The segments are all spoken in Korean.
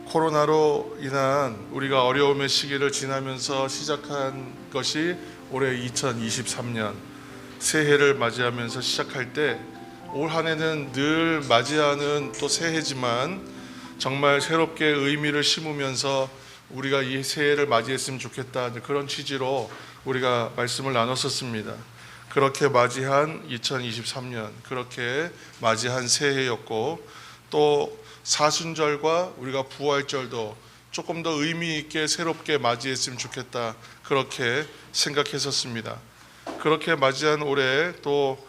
코로나로 인한 우리가 어려움의 시기를 지나면서 시작한 것이 올해 2023년 새해를 맞이하면서 시작할 때, 올 한 해는 늘 맞이하는 또 새해지만 정말 새롭게 의미를 심으면서 우리가 이 새해를 맞이했으면 좋겠다, 그런 취지로 우리가 말씀을 나눴었습니다. 그렇게 맞이한 2023년, 그렇게 맞이한 새해였고, 또 사순절과 우리가 부활절도 조금 더 의미 있게 새롭게 맞이했으면 좋겠다, 그렇게 생각했었습니다. 그렇게 맞이한 올해 또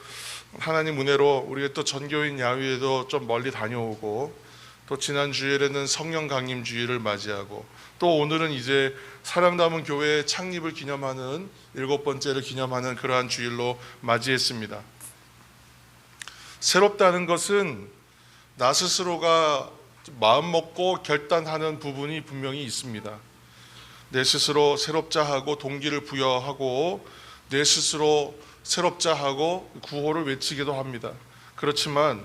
하나님 은혜로 우리가 또 전교인 야유회도 좀 멀리 다녀오고, 또 지난 주일에는 성령 강림 주일을 맞이하고, 또 오늘은 이제 사랑 담은 교회 창립을 기념하는 7번째를 기념하는 그러한 주일로 맞이했습니다. 새롭다는 것은 나 스스로가 마음 먹고 결단하는 부분이 분명히 있습니다. 내 스스로 새롭자 하고 동기를 부여하고, 내 스스로 새롭자 하고 구호를 외치기도 합니다. 그렇지만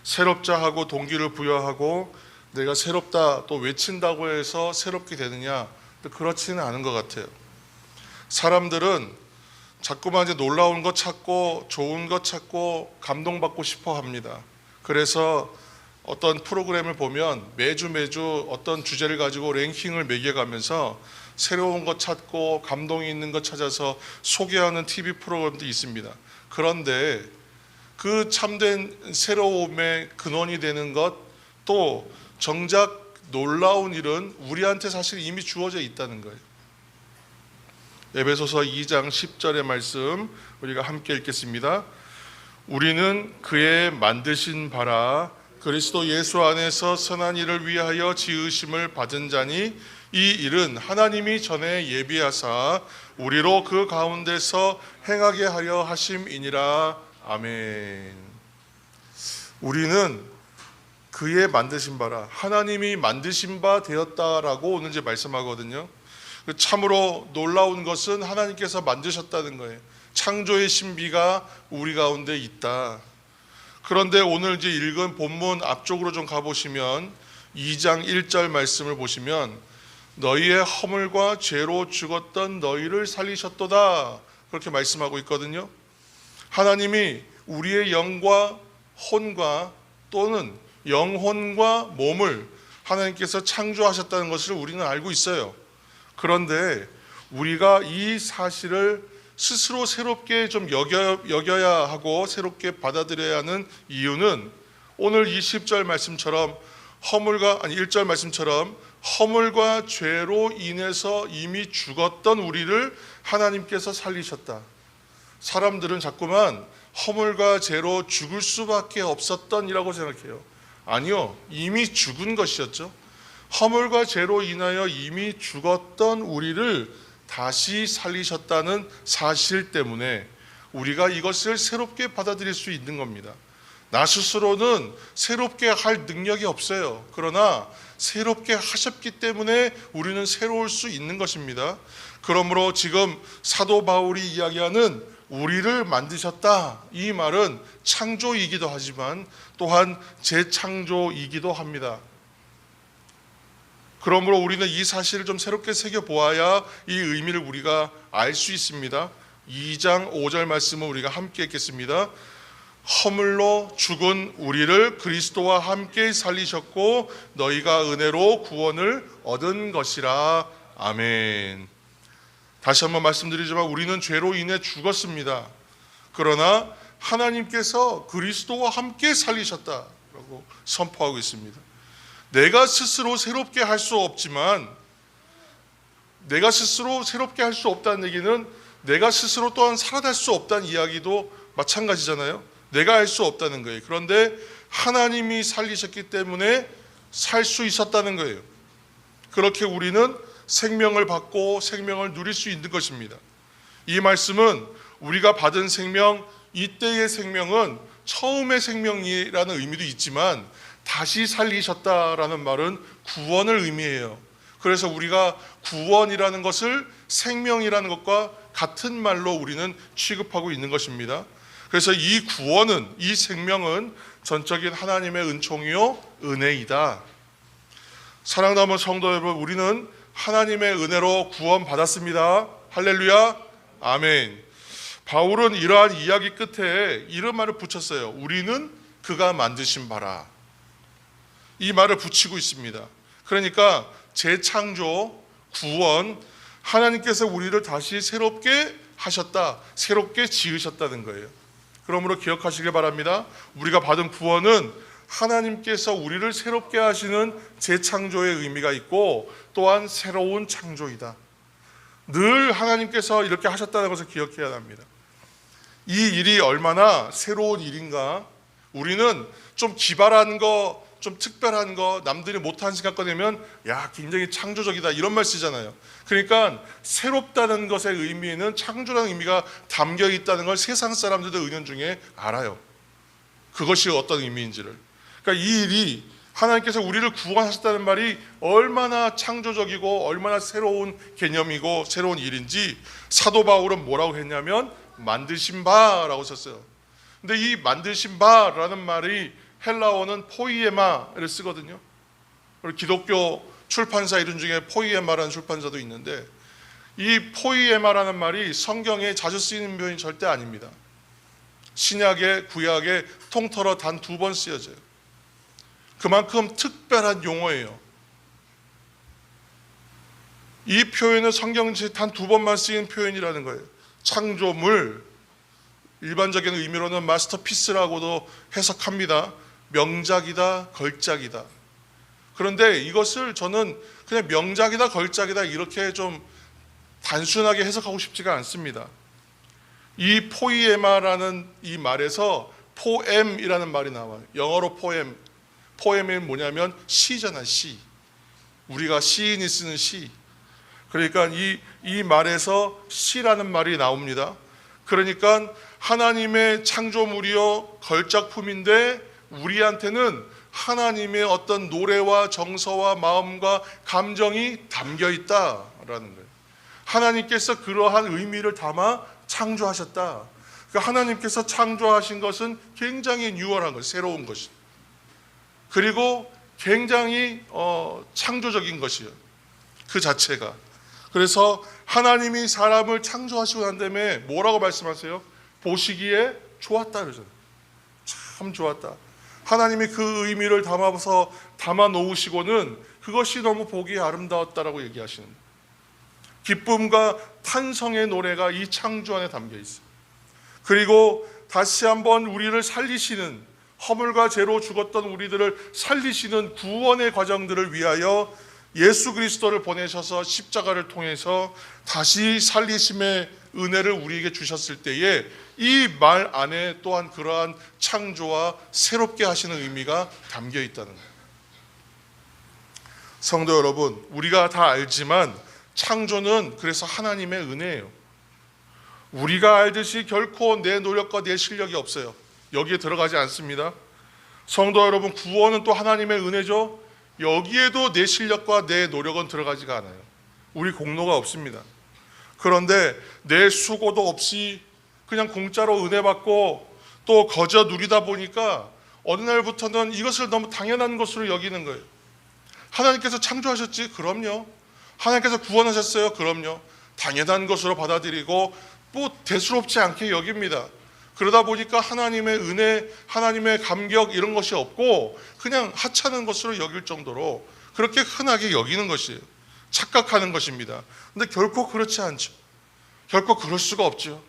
새롭자 하고 동기를 부여하고 내가 새롭다 또 외친다고 해서 새롭게 되느냐, 또 그렇지는 않은 것 같아요. 사람들은 자꾸만 이제 놀라운 것 찾고 좋은 것 찾고 감동받고 싶어 합니다. 그래서 어떤 프로그램을 보면 매주 어떤 주제를 가지고 랭킹을 매겨가면서 새로운 것 찾고 감동이 있는 것 찾아서 소개하는 TV 프로그램도 있습니다. 그런데 그 참된 새로움의 근원이 되는 것, 또 정작 놀라운 일은 우리한테 사실 이미 주어져 있다는 거예요. 에베소서 2장 10절의 말씀 우리가 함께 읽겠습니다. 우리는 그의 만드신 바라 그리스도 예수 안에서 선한 일을 위하여 지으심을 받은 자니, 이 일은 하나님이 전에 예비하사 우리로 그 가운데서 행하게 하려 하심이니라. 아멘. 우리는 그의 만드신 바라, 하나님이 만드신 바 되었다라고 오늘 이제 말씀하거든요. 참으로 놀라운 것은 하나님께서 만드셨다는 거예요. 창조의 신비가 우리 가운데 있다. 그런데 오늘 이제 읽은 본문 앞쪽으로 좀 가보시면 2장 1절 말씀을 보시면 너희의 허물과 죄로 죽었던 너희를 살리셨도다, 그렇게 말씀하고 있거든요. 하나님이 우리의 영과 혼과 또는 영혼과 몸을 하나님께서 창조하셨다는 것을 우리는 알고 있어요. 그런데 우리가 이 사실을 스스로 새롭게 좀 여겨야 하고 새롭게 받아들여야 하는 이유는, 오늘 이 10절 말씀처럼 1절 말씀처럼 허물과 죄로 인해서 이미 죽었던 우리를 하나님께서 살리셨다. 사람들은 자꾸만 허물과 죄로 죽을 수밖에 없었던 이라고 생각해요. 아니요, 이미 죽은 것이었죠. 허물과 죄로 인하여 이미 죽었던 우리를 다시 살리셨다는 사실 때문에 우리가 이것을 새롭게 받아들일 수 있는 겁니다. 나 스스로는 새롭게 할 능력이 없어요. 그러나 새롭게 하셨기 때문에 우리는 새로울 수 있는 것입니다. 그러므로 지금 사도 바울이 이야기하는 우리를 만드셨다, 이 말은 창조이기도 하지만 또한 재창조이기도 합니다. 그러므로 우리는 이 사실을 좀 새롭게 새겨보아야 이 의미를 우리가 알 수 있습니다. 2장 5절 말씀을 우리가 함께 읽겠습니다. 허물로 죽은 우리를 그리스도와 함께 살리셨고 너희가 은혜로 구원을 얻은 것이라. 아멘. 다시 한번 말씀드리지만 우리는 죄로 인해 죽었습니다. 그러나 하나님께서 그리스도와 함께 살리셨다라고 선포하고 있습니다. 내가 스스로 새롭게 할 수 없지만, 내가 스스로 새롭게 할 수 없다는 얘기는 내가 스스로 또한 살아날 수 없다는 이야기도 마찬가지잖아요. 내가 할 수 없다는 거예요. 그런데 하나님이 살리셨기 때문에 살 수 있었다는 거예요. 그렇게 우리는 생명을 받고 생명을 누릴 수 있는 것입니다. 이 말씀은 우리가 받은 생명, 이때의 생명은 처음의 생명이라는 의미도 있지만 다시 살리셨다라는 말은 구원을 의미해요. 그래서 우리가 구원이라는 것을 생명이라는 것과 같은 말로 우리는 취급하고 있는 것입니다. 그래서 이 구원은, 이 생명은 전적인 하나님의 은총이요 은혜이다. 사랑하는 성도 여러분, 우리는 하나님의 은혜로 구원받았습니다. 할렐루야, 아멘. 바울은 이러한 이야기 끝에 이런 말을 붙였어요. 우리는 그가 만드신 바라. 이 말을 붙이고 있습니다. 그러니까 재창조, 구원, 하나님께서 우리를 다시 새롭게 하셨다, 새롭게 지으셨다는 거예요. 그러므로 기억하시길 바랍니다. 우리가 받은 구원은 하나님께서 우리를 새롭게 하시는 재창조의 의미가 있고 또한 새로운 창조이다. 늘 하나님께서 이렇게 하셨다는 것을 기억해야 합니다. 이 일이 얼마나 새로운 일인가. 우리는 좀 기발한 거, 좀 특별한 거, 남들이 못한 생각 꺼내면 야, 굉장히 창조적이다 이런 말 쓰잖아요. 그러니까 새롭다는 것의 의미에는 창조라는 의미가 담겨 있다는 걸 세상 사람들도 은연중에 알아요. 그것이 어떤 의미인지를. 그러니까 이 일이 하나님께서 우리를 구원하셨다는 말이 얼마나 창조적이고 얼마나 새로운 개념이고 새로운 일인지 사도 바울은 뭐라고 했냐면 만드신 바라고 썼어요. 근데 이 만드신 바라는 말이 헬라어는 포이에마를 쓰거든요. 기독교 출판사 이름 중에 포이에마라는 출판사도 있는데 이 포이에마라는 말이 성경에 자주 쓰이는 표현이 절대 아닙니다. 신약에 구약에 통틀어 단 2번 쓰여져요. 그만큼 특별한 용어예요. 이 표현은 성경에 단 2번만 쓰인 표현이라는 거예요. 창조물, 일반적인 의미로는 마스터피스라고도 해석합니다. 명작이다, 걸작이다. 그런데 이것을 저는 그냥 명작이다, 걸작이다 이렇게 좀 단순하게 해석하고 싶지가 않습니다. 이 포이에마라는 이 말에서 포엠이라는 말이 나와요. 영어로 포엠. 포엠이 뭐냐면 시잖아, 시. 우리가 시인이 쓰는 시. 그러니까 이 말에서 시라는 말이 나옵니다. 그러니까 하나님의 창조물이요 걸작품인데 우리한테는 하나님의 어떤 노래와 정서와 마음과 감정이 담겨 있다라는 거예요. 하나님께서 그러한 의미를 담아 창조하셨다. 그러니까 하나님께서 창조하신 것은 굉장히 뉴얼한 것, 새로운 것이. 그리고 굉장히 창조적인 것이요. 그 자체가. 그래서 하나님이 사람을 창조하시고 난 다음에 뭐라고 말씀하세요? 보시기에 좋았다 그러잖아요. 참 좋았다. 하나님이 그 의미를 담아 놓으시고는 그것이 너무 보기 아름다웠다라고 얘기하시는 거예요. 기쁨과 탄성의 노래가 이 창조 안에 담겨 있어요. 그리고 다시 한번 우리를 살리시는, 허물과 죄로 죽었던 우리들을 살리시는 구원의 과정들을 위하여 예수 그리스도를 보내셔서 십자가를 통해서 다시 살리심의 은혜를 우리에게 주셨을 때에 이 말 안에 또한 그러한 창조와 새롭게 하시는 의미가 담겨 있다는 거예요. 성도 여러분, 우리가 다 알지만 창조는 그래서 하나님의 은혜예요. 우리가 알듯이 결코 내 노력과 내 실력이 없어요. 여기에 들어가지 않습니다. 성도 여러분, 구원은 또 하나님의 은혜죠. 여기에도 내 실력과 내 노력은 들어가지가 않아요. 우리 공로가 없습니다. 그런데 내 수고도 없이 그냥 공짜로 은혜 받고 또 거저 누리다 보니까 어느 날부터는 이것을 너무 당연한 것으로 여기는 거예요. 하나님께서 창조하셨지? 그럼요. 하나님께서 구원하셨어요? 그럼요. 당연한 것으로 받아들이고 뭐 대수롭지 않게 여깁니다. 그러다 보니까 하나님의 은혜, 하나님의 감격 이런 것이 없고 그냥 하찮은 것으로 여길 정도로 그렇게 흔하게 여기는 것이에요. 착각하는 것입니다. 근데 결코 그렇지 않죠. 결코 그럴 수가 없죠.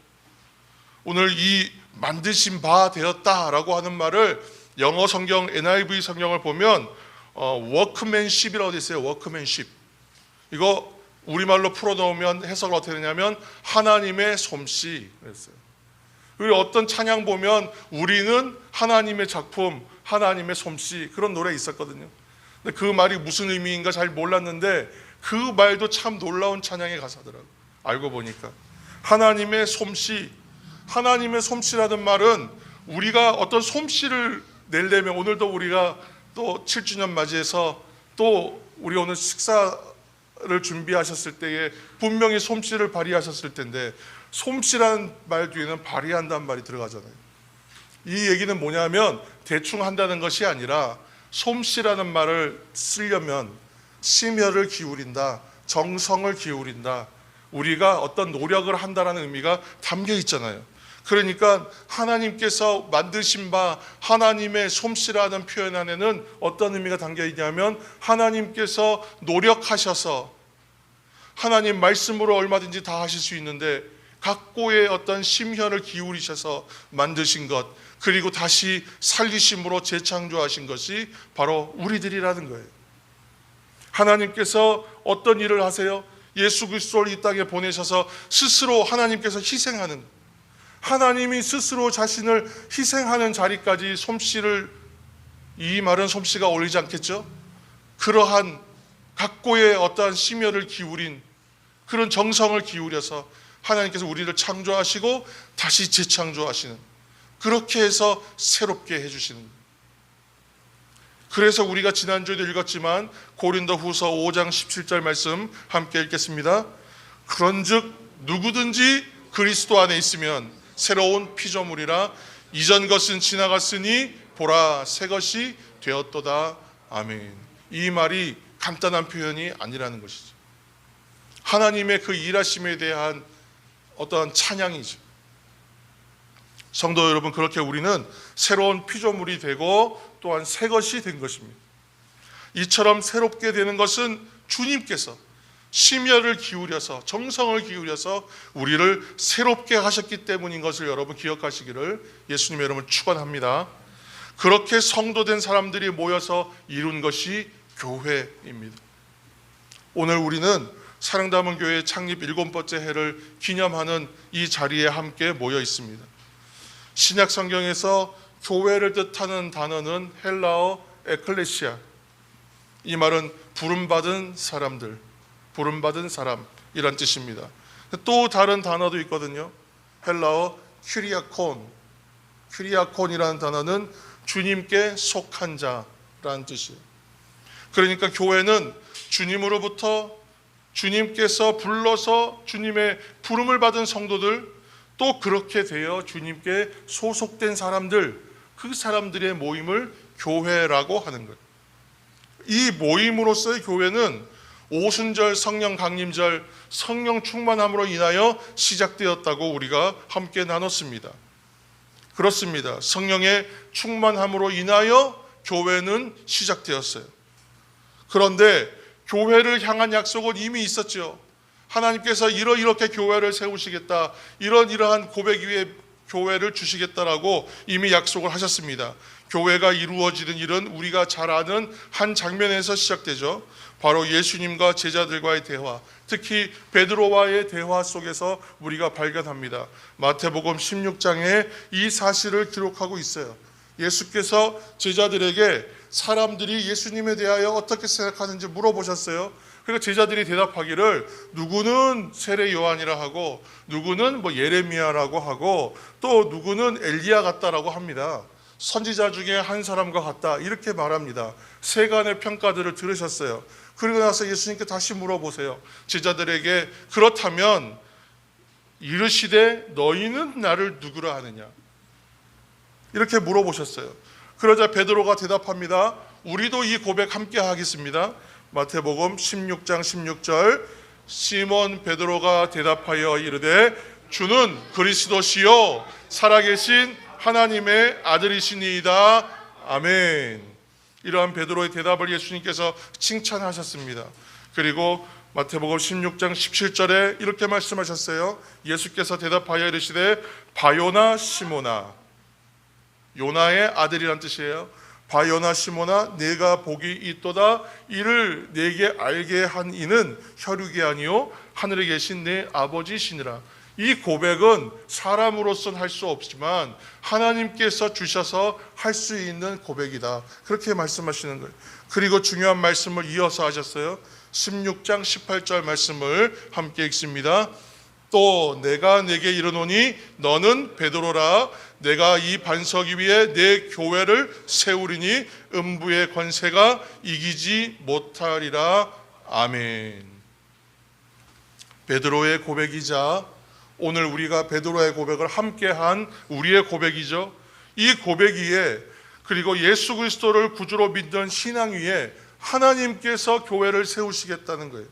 오늘 이 만드신 바 되었다라고 하는 말을 영어 성경 NIV 성경을 보면 워크맨십이라고 되어 있어요. 워크맨십. 이거 우리말로 풀어놓으면 해석을 어떻게 되냐면 하나님의 솜씨 그랬어요. 그리고 어떤 찬양 보면 우리는 하나님의 작품, 하나님의 솜씨 그런 노래 있었거든요. 근데 그 말이 무슨 의미인가 잘 몰랐는데 그 말도 참 놀라운 찬양의 가사더라고요. 알고 보니까 하나님의 솜씨, 하나님의 솜씨라는 말은 우리가 어떤 솜씨를 내려면 오늘도 우리가 또 7주년 맞이해서 또 우리 오늘 식사를 준비하셨을 때에 분명히 솜씨를 발휘하셨을 텐데 솜씨라는 말 뒤에는 발휘한다는 말이 들어가잖아요. 이 얘기는 뭐냐면 대충 한다는 것이 아니라 솜씨라는 말을 쓰려면 심혈을 기울인다, 정성을 기울인다, 우리가 어떤 노력을 한다는 의미가 담겨 있잖아요. 그러니까 하나님께서 만드신 바 하나님의 솜씨라는 표현 안에는 어떤 의미가 담겨 있냐면, 하나님께서 노력하셔서 하나님 말씀으로 얼마든지 다 하실 수 있는데 각고의 어떤 심혈을 기울이셔서 만드신 것, 그리고 다시 살리심으로 재창조하신 것이 바로 우리들이라는 거예요. 하나님께서 어떤 일을 하세요? 예수 그리스도를 이 땅에 보내셔서 스스로 하나님께서 희생하는, 하나님이 스스로 자신을 희생하는 자리까지 솜씨를, 이 말은 솜씨가 어울리지 않겠죠? 그러한 각고의 어떠한 심혈을 기울인 그런 정성을 기울여서 하나님께서 우리를 창조하시고 다시 재창조하시는, 그렇게 해서 새롭게 해주시는 거예요. 그래서 우리가 지난주에도 읽었지만 고린도후서 5장 17절 말씀 함께 읽겠습니다. 그런즉 누구든지 그리스도 안에 있으면 새로운 피조물이라, 이전 것은 지나갔으니 보라 새 것이 되었도다. 아멘. 이 말이 간단한 표현이 아니라는 것이죠. 하나님의 그 일하심에 대한 어떤 찬양이죠. 성도 여러분, 그렇게 우리는 새로운 피조물이 되고 또한 새 것이 된 것입니다. 이처럼 새롭게 되는 것은 주님께서 심혈을 기울여서 정성을 기울여서 우리를 새롭게 하셨기 때문인 것을 여러분 기억하시기를 예수님의 이름으로 축원합니다. 그렇게 성도된 사람들이 모여서 이룬 것이 교회입니다. 오늘 우리는 사랑담원교회 창립 7번째 해를 기념하는 이 자리에 함께 모여 있습니다. 신약 성경에서 교회를 뜻하는 단어는 헬라어 에클레시아, 이 말은 부름받은 사람들, 부름받은 사람이란 뜻입니다. 또 다른 단어도 있거든요. 헬라어 큐리아콘, 큐리아콘이라는 단어는 주님께 속한 자라는 뜻이에요. 그러니까 교회는 주님으로부터 주님께서 불러서 주님의 부름을 받은 성도들, 또 그렇게 되어 주님께 소속된 사람들, 그 사람들의 모임을 교회라고 하는 거예요. 이 모임으로서의 교회는 오순절 성령 강림절 성령 충만함으로 인하여 시작되었다고 우리가 함께 나눴습니다. 그렇습니다. 성령의 충만함으로 인하여 교회는 시작되었어요. 그런데 교회를 향한 약속은 이미 있었죠. 하나님께서 이렇게 교회를 세우시겠다, 이러한 고백 위에 교회를 주시겠다라고 이미 약속을 하셨습니다. 교회가 이루어지는 일은 우리가 잘 아는 한 장면에서 시작되죠. 바로 예수님과 제자들과의 대화, 특히 베드로와의 대화 속에서 우리가 발견합니다. 마태복음 16장에 이 사실을 기록하고 있어요. 예수께서 제자들에게 사람들이 예수님에 대하여 어떻게 생각하는지 물어보셨어요. 그러니까 제자들이 대답하기를 누구는 세례 요한이라 하고, 누구는 예레미야라고 하고, 또 누구는 엘리야 같다라고 합니다. 선지자 중에 한 사람과 같다, 이렇게 말합니다. 세간의 평가들을 들으셨어요. 그리고 나서 예수님께 다시 물어보세요. 제자들에게 그렇다면 이르시되 너희는 나를 누구라 하느냐, 이렇게 물어보셨어요. 그러자 베드로가 대답합니다. 우리도 이 고백 함께 하겠습니다. 마태복음 16장 16절, 시몬 베드로가 대답하여 이르되 주는 그리스도시요 살아계신 하나님의 아들이시니이다. 아멘. 이러한 베드로의 대답을 예수님께서 칭찬하셨습니다. 그리고 마태복음 16장 17절에 이렇게 말씀하셨어요. 예수께서 대답하여 이르시되 바요나 시모나, 요나의 아들이란 뜻이에요. 바요나 시모나, 내가 복이 있도다. 이를 내게 알게 한 이는 혈육이 아니요 하늘에 계신 내 아버지시니라. 이 고백은 사람으로서는 할 수 없지만 하나님께서 주셔서 할 수 있는 고백이다, 그렇게 말씀하시는 거예요. 그리고 중요한 말씀을 이어서 하셨어요. 16장 18절 말씀을 함께 읽습니다. 또 내가 내게 이르노니 너는 베드로라. 내가 이 반석 위에 내 교회를 세우리니 음부의 권세가 이기지 못하리라. 아멘. 베드로의 고백이자 오늘 우리가 베드로의 고백을 함께한 우리의 고백이죠. 이 고백 위에, 그리고 예수 그리스도를 구주로 믿는 신앙 위에 하나님께서 교회를 세우시겠다는 거예요.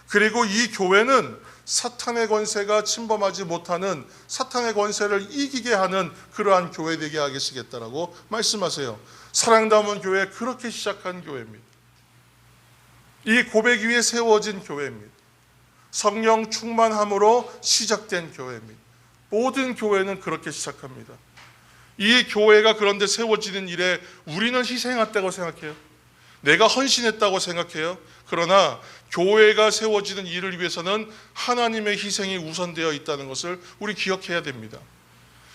그리고 이 교회는 사탄의 권세가 침범하지 못하는, 사탄의 권세를 이기게 하는 그러한 교회 되게 하시겠다라고 말씀하세요. 사랑담은 교회, 그렇게 시작한 교회입니다. 이 고백 위에 세워진 교회입니다. 성령 충만함으로 시작된 교회입니다. 모든 교회는 그렇게 시작합니다. 이 교회가 그런데 세워지는 일에 우리는 희생했다고 생각해요. 내가 헌신했다고 생각해요. 그러나 교회가 세워지는 일을 위해서는 하나님의 희생이 우선되어 있다는 것을 우리 기억해야 됩니다.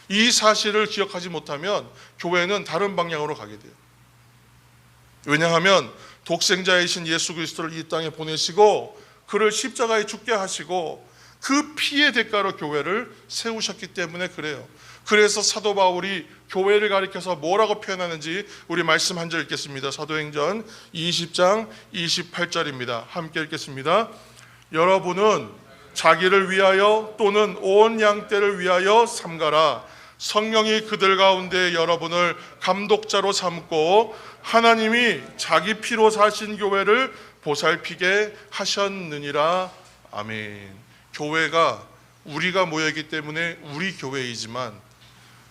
이 사실을 기억하지 못하면 교회는 다른 방향으로 가게 돼요. 왜냐하면 독생자이신 예수 그리스도를 이 땅에 보내시고 그를 십자가에 죽게 하시고 그 피의 대가로 교회를 세우셨기 때문에 그래요. 그래서 사도 바울이 교회를 가리켜서 뭐라고 표현하는지 우리 말씀 한 절 읽겠습니다. 사도행전 20장 28절입니다. 함께 읽겠습니다. 여러분은 자기를 위하여 또는 온 양떼를 위하여 삼가라. 성령이 그들 가운데 여러분을 감독자로 삼고 하나님이 자기 피로 사신 교회를 보살피게 하셨느니라. 아멘. 교회가 우리가 모여있기 때문에 우리 교회이지만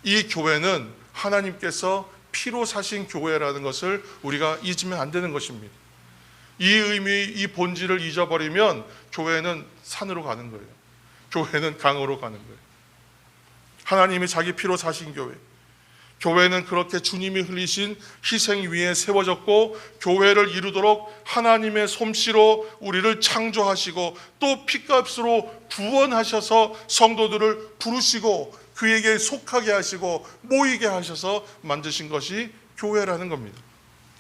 이 교회는 하나님께서 피로 사신 교회라는 것을 우리가 잊으면 안 되는 것입니다. 이 의미, 이 본질을 잊어버리면 교회는 산으로 가는 거예요. 교회는 강으로 가는 거예요. 하나님이 자기 피로 사신 교회, 교회는 그렇게 주님이 흘리신 희생 위에 세워졌고 교회를 이루도록 하나님의 솜씨로 우리를 창조하시고 또 피값으로 구원하셔서 성도들을 부르시고 그에게 속하게 하시고 모이게 하셔서 만드신 것이 교회라는 겁니다.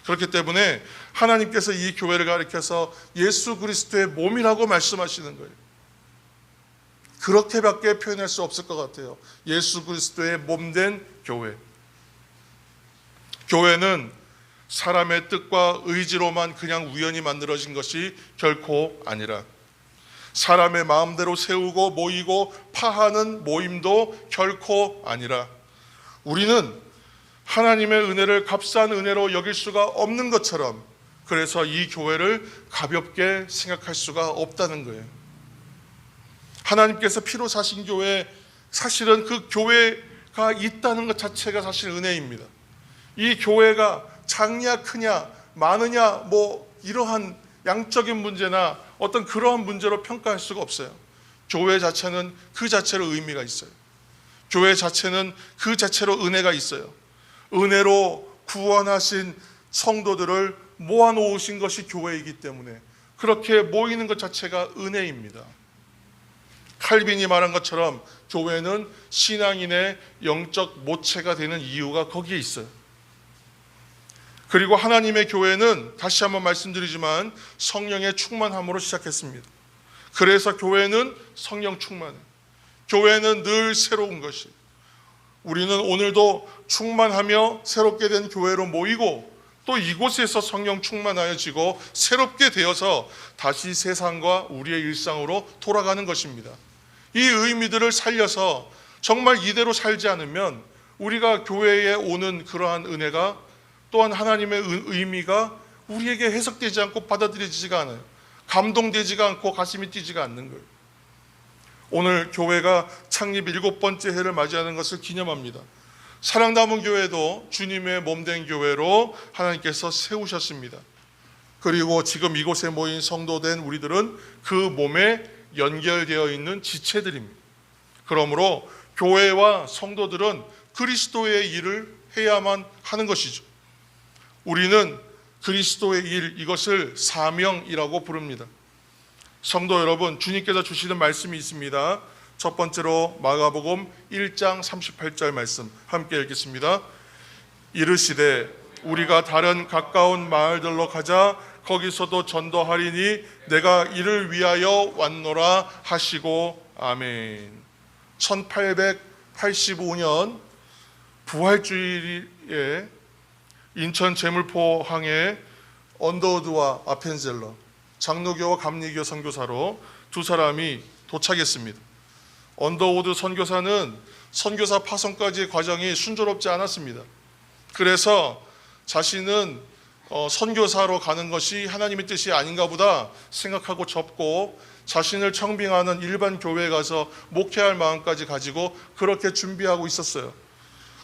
그렇기 때문에 하나님께서 이 교회를 가리켜서 예수 그리스도의 몸이라고 말씀하시는 거예요. 그렇게밖에 표현할 수 없을 것 같아요. 예수 그리스도의 몸된 교회. 교회는 사람의 뜻과 의지로만 그냥 우연히 만들어진 것이 결코 아니라 사람의 마음대로 세우고 모이고 파하는 모임도 결코 아니라 우리는 하나님의 은혜를 값싼 은혜로 여길 수가 없는 것처럼 그래서 이 교회를 가볍게 생각할 수가 없다는 거예요. 하나님께서 피로 사신 교회, 사실은 그 교회가 있다는 것 자체가 사실 은혜입니다. 이 교회가 작냐 크냐 많으냐 이러한 양적인 문제나 어떤 그러한 문제로 평가할 수가 없어요. 교회 자체는 그 자체로 의미가 있어요. 교회 자체는 그 자체로 은혜가 있어요. 은혜로 구원하신 성도들을 모아놓으신 것이 교회이기 때문에 그렇게 모이는 것 자체가 은혜입니다. 칼빈이 말한 것처럼 교회는 신앙인의 영적 모체가 되는 이유가 거기에 있어요. 그리고 하나님의 교회는 다시 한번 말씀드리지만 성령의 충만함으로 시작했습니다. 그래서 교회는 성령 충만해. 교회는 늘 새로운 것이. 우리는 오늘도 충만하며 새롭게 된 교회로 모이고 또 이곳에서 성령 충만하여지고 새롭게 되어서 다시 세상과 우리의 일상으로 돌아가는 것입니다. 이 의미들을 살려서 정말 이대로 살지 않으면 우리가 교회에 오는 그러한 은혜가 또한 하나님의 의미가 우리에게 해석되지 않고 받아들여지지가 않아요. 감동되지가 않고 가슴이 뛰지가 않는 거예요. 오늘 교회가 창립 7번째 해를 맞이하는 것을 기념합니다. 사랑담은 교회도 주님의 몸된 교회로 하나님께서 세우셨습니다. 그리고 지금 이곳에 모인 성도된 우리들은 그 몸에 연결되어 있는 지체들입니다. 그러므로 교회와 성도들은 그리스도의 일을 해야만 하는 것이죠. 우리는 그리스도의 일, 이것을 사명이라고 부릅니다. 성도 여러분, 주님께서 주시는 말씀이 있습니다. 첫 번째로 마가복음 1장 38절 말씀 함께 읽겠습니다. 이르시되 우리가 다른 가까운 마을들로 가자. 거기서도 전도하리니 내가 이를 위하여 왔노라 하시고 아멘. 1885년 부활주일에 인천 제물포항에 언더우드와 아펜젤러 장로교와 감리교 선교사로 두 사람이 도착했습니다. 언더우드 선교사는 선교사 파송까지의 과정이 순조롭지 않았습니다. 그래서 자신은 선교사로 가는 것이 하나님의 뜻이 아닌가 보다 생각하고 접고 자신을 청빙하는 일반 교회에 가서 목회할 마음까지 가지고 그렇게 준비하고 있었어요.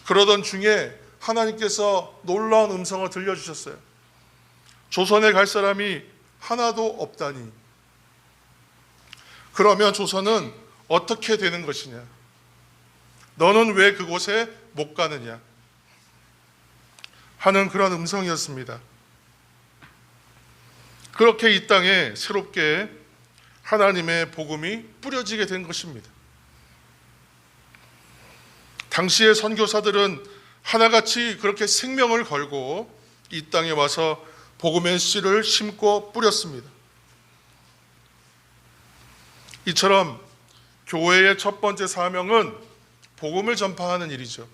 그러던 중에 하나님께서 놀라운 음성을 들려주셨어요. 조선에 갈 사람이 하나도 없다니. 그러면 조선은 어떻게 되는 것이냐? 너는 왜 그곳에 못 가느냐? 하는 그런 음성이었습니다. 그렇게 이 땅에 새롭게 하나님의 복음이 뿌려지게 된 것입니다. 당시의 선교사들은 하나같이 그렇게 생명을 걸고 이 땅에 와서 복음의 씨를 심고 뿌렸습니다. 이처럼 교회의 첫 번째 사명은 복음을 전파하는 일이죠.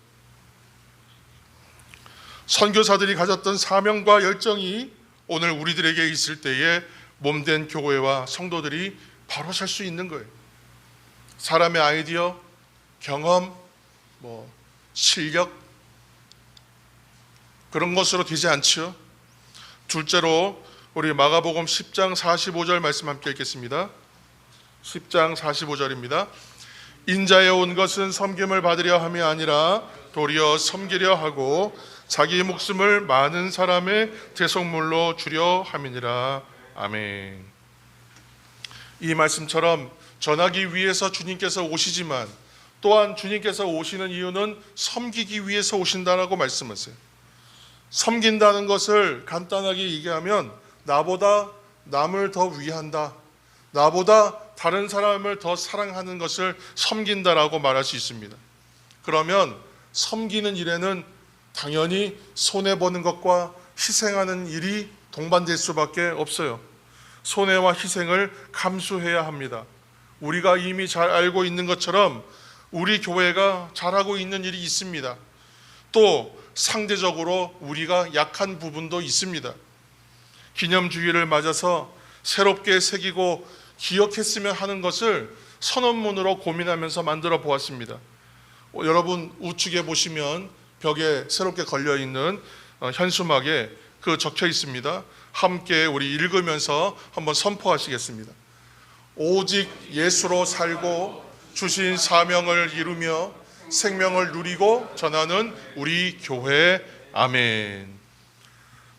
선교사들이 가졌던 사명과 열정이 오늘 우리들에게 있을 때에 몸된 교회와 성도들이 바로 살 수 있는 거예요. 사람의 아이디어, 경험, 실력 그런 것으로 되지 않죠. 둘째로 우리 마가복음 10장 45절 말씀 함께 읽겠습니다. 10장 45절입니다. 인자에 온 것은 섬김을 받으려 함이 아니라 도리어 섬기려 하고 자기 목숨을 많은 사람의 대속물로 주려 함이니라. 아멘. 이 말씀처럼 전하기 위해서 주님께서 오시지만 또한 주님께서 오시는 이유는 섬기기 위해서 오신다라고 말씀하세요. 섬긴다는 것을 간단하게 얘기하면 나보다 남을 더 위한다, 나보다 다른 사람을 더 사랑하는 것을 섬긴다라고 말할 수 있습니다. 그러면 섬기는 일에는 당연히 손해보는 것과 희생하는 일이 동반될 수밖에 없어요. 손해와 희생을 감수해야 합니다. 우리가 이미 잘 알고 있는 것처럼 우리 교회가 잘하고 있는 일이 있습니다. 또 상대적으로 우리가 약한 부분도 있습니다. 기념주의를 맞아서 새롭게 새기고 기억했으면 하는 것을 선언문으로 고민하면서 만들어 보았습니다. 여러분 우측에 보시면 벽에 새롭게 걸려있는 현수막에 그 적혀 있습니다. 함께 우리 읽으면서 한번 선포하시겠습니다. 오직 예수로 살고 주신 사명을 이루며 생명을 누리고 전하는 우리 교회. 아멘.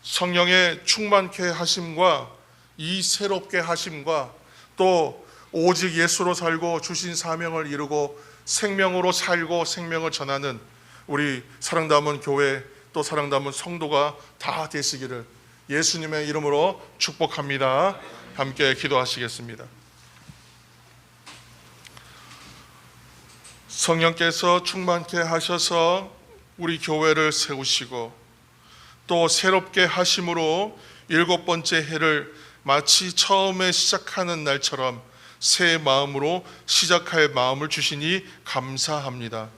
성령의 충만케 하심과 이 새롭게 하심과 또 오직 예수로 살고 주신 사명을 이루고 생명으로 살고 생명을 전하는 우리 사랑 담은 교회 또 사랑 담은 성도가 다 되시기를 예수님의 이름으로 축복합니다. 함께 기도하시겠습니다. 성령께서 충만케 하셔서 우리 교회를 세우시고 또 새롭게 하심으로 7번째 해를 마치 처음에 시작하는 날처럼 새 마음으로 시작할 마음을 주시니 감사합니다.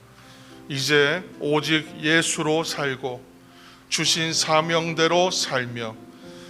이제 오직 예수로 살고 주신 사명대로 살며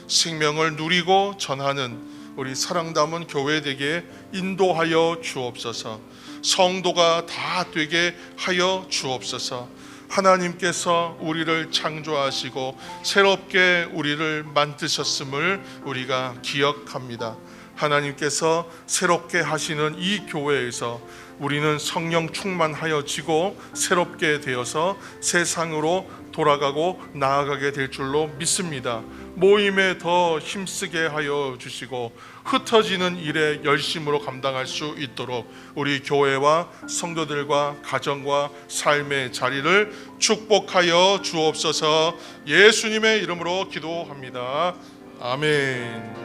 생명을 누리고 전하는 우리 사랑 담은 교회 되게 인도하여 주옵소서. 성도가 다 되게 하여 주옵소서. 하나님께서 우리를 창조하시고 새롭게 우리를 만드셨음을 우리가 기억합니다. 하나님께서 새롭게 하시는 이 교회에서 우리는 성령 충만하여지고 새롭게 되어서 세상으로 돌아가고 나아가게 될 줄로 믿습니다. 모임에 더 힘쓰게 하여 주시고 흩어지는 일에 열심으로 감당할 수 있도록 우리 교회와 성도들과 가정과 삶의 자리를 축복하여 주옵소서. 예수님의 이름으로 기도합니다. 아멘.